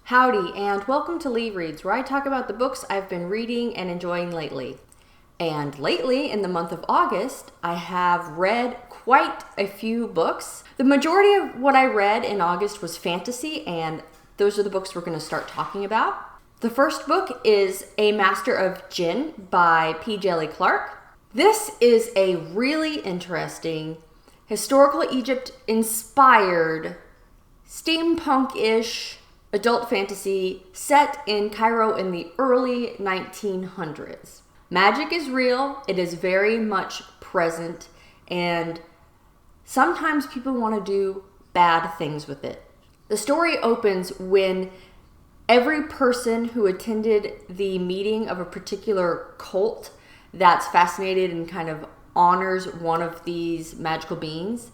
Howdy, and welcome to LeeReads, where I talk about the books I've been reading and enjoying lately. And lately, in the month of August, I have read quite a few books. The majority of what I read in August was fantasy, and those are the books we're going to start talking about. The first book is A Master of Jinn by P. Djèlí Clark. This is a really interesting, historical Egypt-inspired, steampunk-ish adult fantasy set in Cairo in the early 1900s. Magic is real, it is very much present, and sometimes people want to do bad things with it. The story opens when every person who attended the meeting of a particular cult that's fascinated and kind of honors one of these magical beings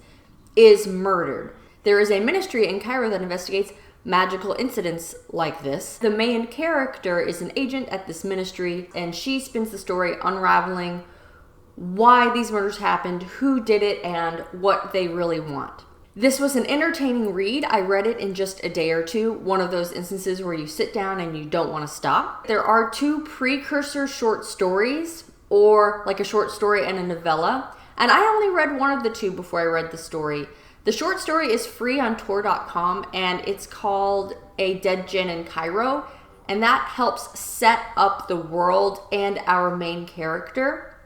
is murdered. There is a ministry in Cairo that investigates magical incidents like this. The main character is an agent at this ministry, and she spends the story unraveling why these murders happened, who did it, and what they really want. This was an entertaining read. I read it in just a day or two, one of those instances where you sit down and you don't want to stop. There are two precursor short stories, or like a short story and a novella, and I only read one of the two before I read the story. The short story is free on Tor.com, and it's called A Dead Jinn in Cairo, and that helps set up the world and our main character.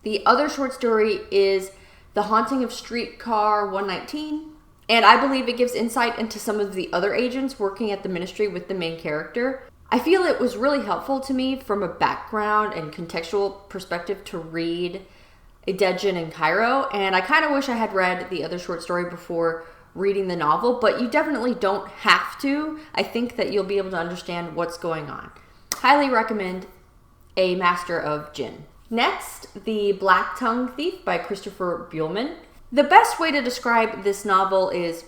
The other short story is The Haunting of Streetcar 119, and I believe it gives insight into some of the other agents working at the ministry with the main character. I feel it was really helpful to me from a background and contextual perspective to read A Dead Jinn in Cairo, and I kind of wish I had read the other short story before reading the novel, but you definitely don't have to. I think that you'll be able to understand what's going on. Highly recommend A Master of Jinn. Next, The Black Tongue Thief by Christopher Buehlman. The best way to describe this novel is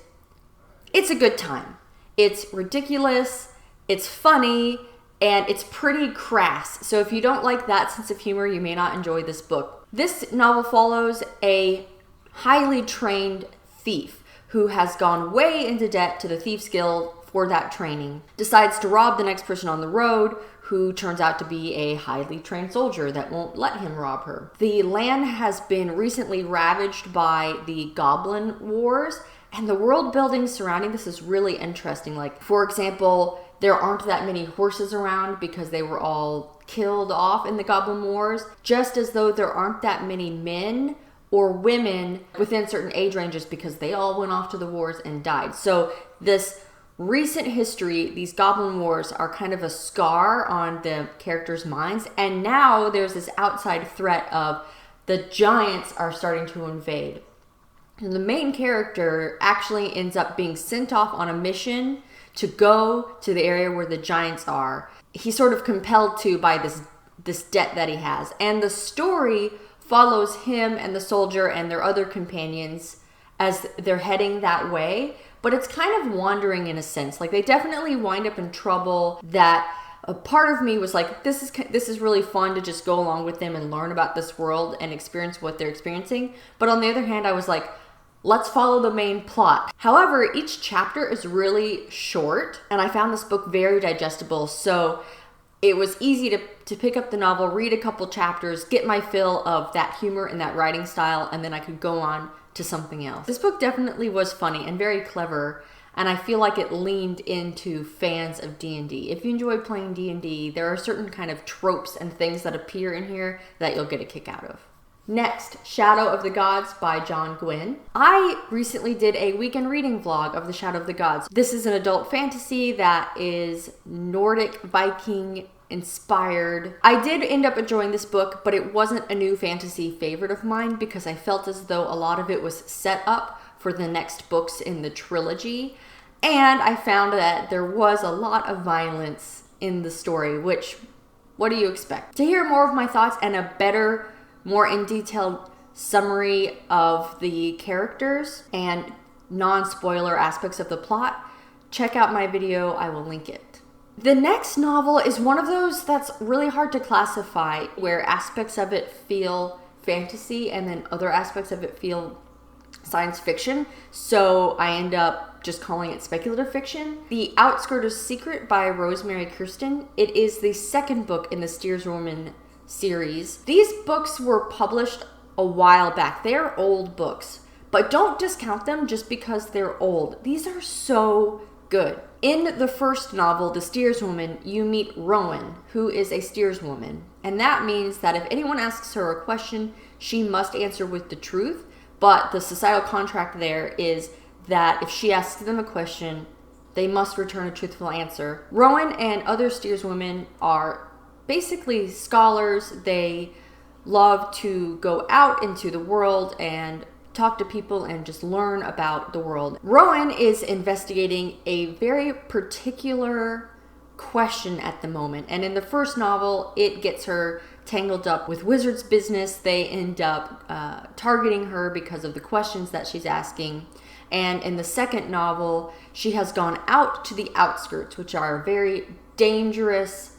it's a good time. It's ridiculous, it's funny, and it's pretty crass. So if you don't like that sense of humor, you may not enjoy this book. This novel follows a highly trained thief who has gone way into debt to the Thieves Guild for that training, decides to rob the next person on the road, who turns out to be a highly trained soldier that won't let him rob her. The land has been recently ravaged by the Goblin Wars, and the world building surrounding this is really interesting. Like, for example, there aren't that many horses around because they were all killed off in the Goblin Wars, just as though there aren't that many men or women within certain age ranges because they all went off to the wars and died. So this recent history, these Goblin Wars are kind of a scar on the characters' minds, and now there's this outside threat of the giants are starting to invade. And the main character actually ends up being sent off on a mission to go to the area where the giants are. He's sort of compelled to by this debt that he has. And the story follows him and the soldier and their other companions as they're heading that way. But it's kind of wandering in a sense. Like, they definitely wind up in trouble that a part of me was like, this is really fun to just go along with them and learn about this world and experience what they're experiencing. But on the other hand, I was like, let's follow the main plot. However, each chapter is really short, and I found this book very digestible, so it was easy to pick up the novel, read a couple chapters, get my fill of that humor and that writing style, and then I could go on to something else. This book definitely was funny and very clever, and I feel like it leaned into fans of D&D. If you enjoy playing D&D, there are certain kind of tropes and things that appear in here that you'll get a kick out of. Next, Shadow of the Gods by John Gwynne. I recently did a weekend reading vlog of The Shadow of the Gods. This is an adult fantasy that is Nordic Viking inspired. I did end up enjoying this book, but it wasn't a new fantasy favorite of mine because I felt as though a lot of it was set up for the next books in the trilogy. And I found that there was a lot of violence in the story, which, what do you expect? To hear more of my thoughts and a better, more in detail summary of the characters and non-spoiler aspects of the plot, check out my video. I will link it. The next novel is one of those that's really hard to classify, where aspects of it feel fantasy and then other aspects of it feel science fiction, so I end up just calling it speculative fiction. The Outskirter's Secret by Rosemary Kirsten. It is the second book in the Steerswoman series. These books were published a while back. They're old books, but don't discount them just because they're old. These are so good. In the first novel, The Steerswoman, you meet Rowan, who is a steerswoman. And that means that if anyone asks her a question, she must answer with the truth. But the societal contract there is that if she asks them a question, they must return a truthful answer. Rowan and other steerswomen are basically scholars. They love to go out into the world and talk to people and just learn about the world. Rowan is investigating a very particular question at the moment. And in the first novel, it gets her tangled up with wizards' business. They end up targeting her because of the questions that she's asking. And in the second novel, she has gone out to the outskirts, which are a very dangerous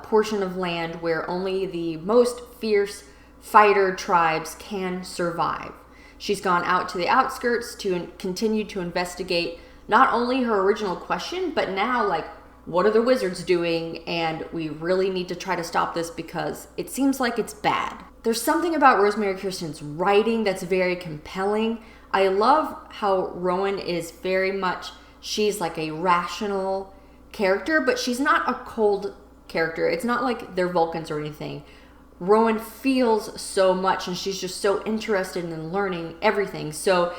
portion of land where only the most fierce fighter tribes can survive. She's gone out to the outskirts to continue to investigate not only her original question, but now, like, what are the wizards doing? And we really need to try to stop this because it seems like it's bad. There's something about Rosemary Kirsten's writing that's very compelling. I love how Rowan is very much, she's like a rational character, but she's not a cold character. It's not like they're Vulcans or anything. Rowan feels so much and she's just so interested in learning everything. So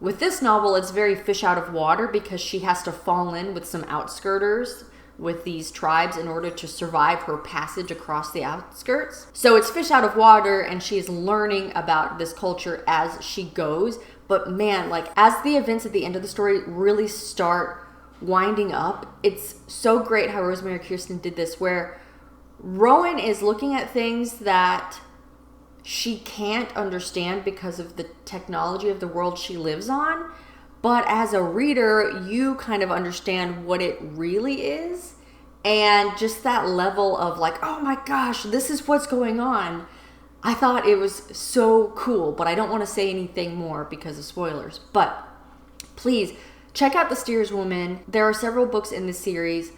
with this novel, it's very fish out of water because she has to fall in with some outskirters with these tribes in order to survive her passage across the outskirts. So it's fish out of water and she's learning about this culture as she goes. But man, like, as the events at the end of the story really start winding up, it's so great how Rosemary Kirsten did this, where Rowan is looking at things that she can't understand because of the technology of the world she lives on. But as a reader, you kind of understand what it really is. And just that level of like, oh my gosh, this is what's going on. I thought it was so cool, but I don't want to say anything more because of spoilers. But please check out The Steerswoman. There are several books in this series.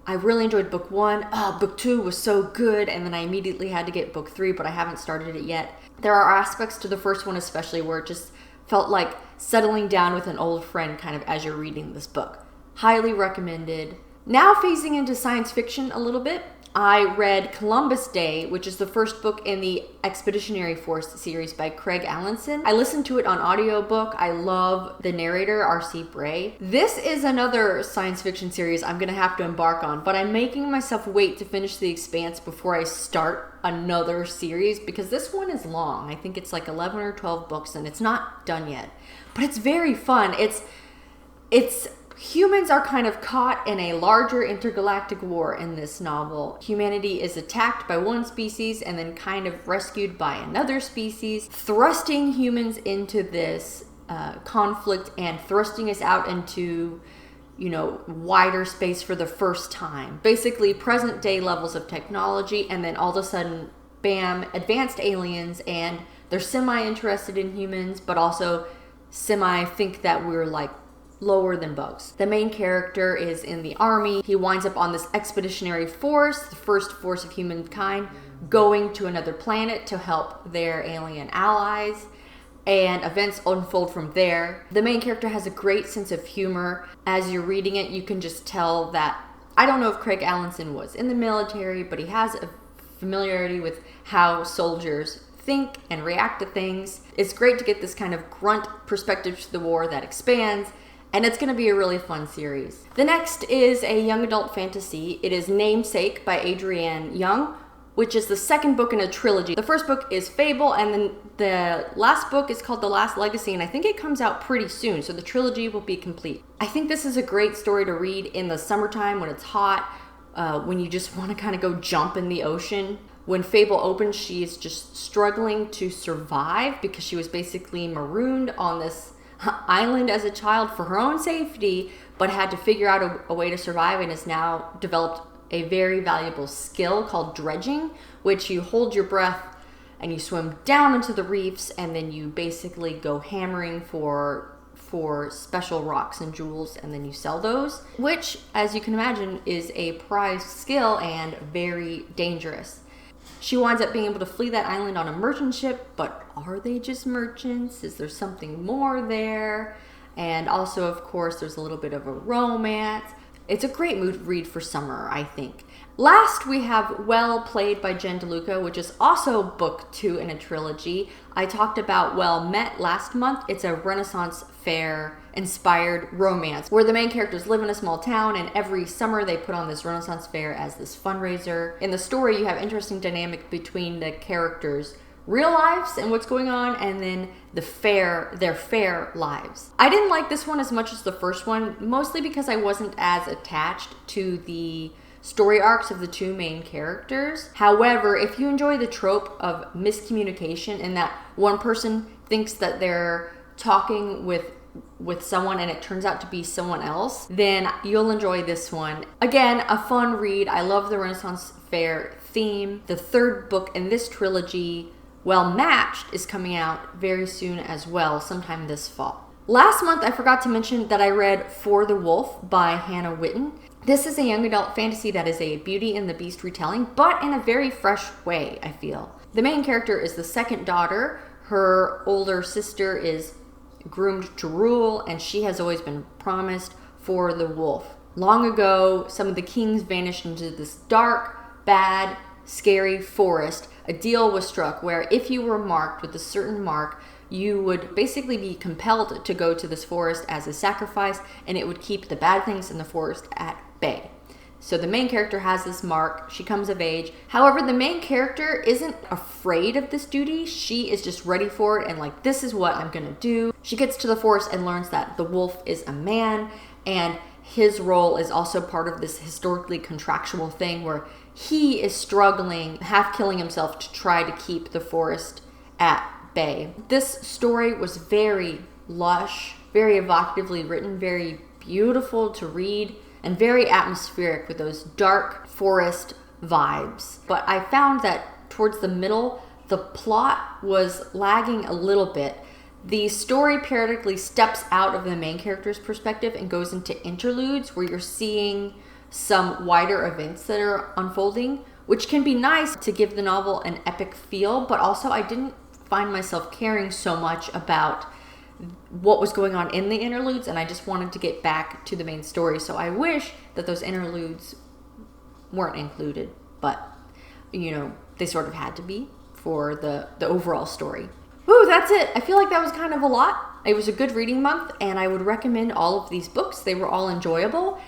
I really enjoyed book 1. Book 2 was so good, and then I immediately had to get book 3, but I haven't started it yet. There are aspects to the first one especially where it just felt like settling down with an old friend kind of as you're reading this book. Highly recommended. Now phasing into science fiction a little bit, I read Columbus Day, which is the first book in the Expeditionary Force series by Craig Allinson. I listened to it on audiobook. I love the narrator, R.C. Bray. This is another science fiction series I'm going to have to embark on, but I'm making myself wait to finish The Expanse before I start another series because this one is long. I think it's like 11 or 12 books and it's not done yet. But it's very fun. It's humans are kind of caught in a larger intergalactic war in this novel. Humanity is attacked by one species and then kind of rescued by another species, thrusting humans into this conflict and thrusting us out into, wider space for the first time. Basically, present day levels of technology, and then all of a sudden, bam, advanced aliens, and they're semi-interested in humans, but also semi-think that we're like lower than bugs. The main character is in the army. He winds up on this expeditionary force, the first force of humankind, going to another planet to help their alien allies, and events unfold from there. The main character has a great sense of humor. As you're reading it, you can just tell that, I don't know if Craig Allinson was in the military, but he has a familiarity with how soldiers think and react to things. It's great to get this kind of grunt perspective to the war that expands, and it's going to be a really fun series. The next is a young adult fantasy. It is Namesake by Adrienne Young, which is the second book in a trilogy. The first book is Fable, and then the last book is called The Last Legacy, and I think it comes out pretty soon, so the trilogy will be complete. I think this is a great story to read in the summertime when it's hot, when you just want to kind of go jump in the ocean. When Fable opens, she is just struggling to survive because she was basically marooned on this island as a child for her own safety, but had to figure out a way to survive, and has now developed a very valuable skill called dredging, which you hold your breath and you swim down into the reefs, and then you basically go hammering for special rocks and jewels, and then you sell those, which, as you can imagine, is a prized skill and very dangerous. She winds up being able to flee that island on a merchant ship, but are they just merchants? Is there something more there? And also, of course, there's a little bit of a romance. It's a great mood read for summer, I think. Last, we have Well Played by Jen DeLuca, which is also book 2 in a trilogy. I talked about Well Met last month. It's a Renaissance fair inspired romance where the main characters live in a small town, and every summer they put on this Renaissance fair as this fundraiser. In the story, you have interesting dynamic between the characters' real lives and what's going on, and then their fair lives. I didn't like this one as much as the first one, mostly because I wasn't as attached to the story arcs of the two main characters. However, if you enjoy the trope of miscommunication in that one person thinks that they're talking with someone and it turns out to be someone else, then you'll enjoy this one. Again, a fun read. I love the Renaissance Fair theme. The third book in this trilogy, Well Matched, is coming out very soon as well, sometime this fall. Last month, I forgot to mention that I read For the Wolf by Hannah Witten. This is a young adult fantasy that is a Beauty and the Beast retelling, but in a very fresh way, I feel. The main character is the second daughter. Her older sister is groomed to rule, and she has always been promised for the wolf. Long ago, some of the kings vanished into this dark, bad, scary forest. A deal was struck where if you were marked with a certain mark, you would basically be compelled to go to this forest as a sacrifice, and it would keep the bad things in the forest at bay. So the main character has this mark. She comes of age. However, the main character isn't afraid of this duty. She is just ready for it and like, this is what I'm gonna do. She gets to the forest and learns that the wolf is a man, and his role is also part of this historically contractual thing where he is struggling, half killing himself to try to keep the forest at bay. This story was very lush, very evocatively written, very beautiful to read, and very atmospheric with those dark forest vibes. But I found that towards the middle, the plot was lagging a little bit. The story periodically steps out of the main character's perspective and goes into interludes where you're seeing some wider events that are unfolding, which can be nice to give the novel an epic feel, but also I didn't find myself caring so much about what was going on in the interludes, and I just wanted to get back to the main story. So I wish that those interludes weren't included, but they sort of had to be for the overall story. Ooh, that's it. I feel like that was kind of a lot. It was a good reading month, and I would recommend all of these books. They were all enjoyable.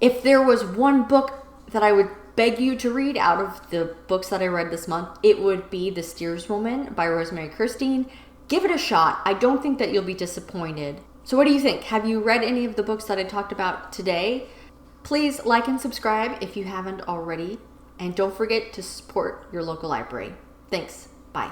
If there was one book that I would beg you to read out of the books that I read this month, it would be The Steerswoman by Rosemary Kirstein. Give it a shot. I don't think that you'll be disappointed. So what do you think? Have you read any of the books that I talked about today? Please like and subscribe if you haven't already. And don't forget to support your local library. Thanks. Bye.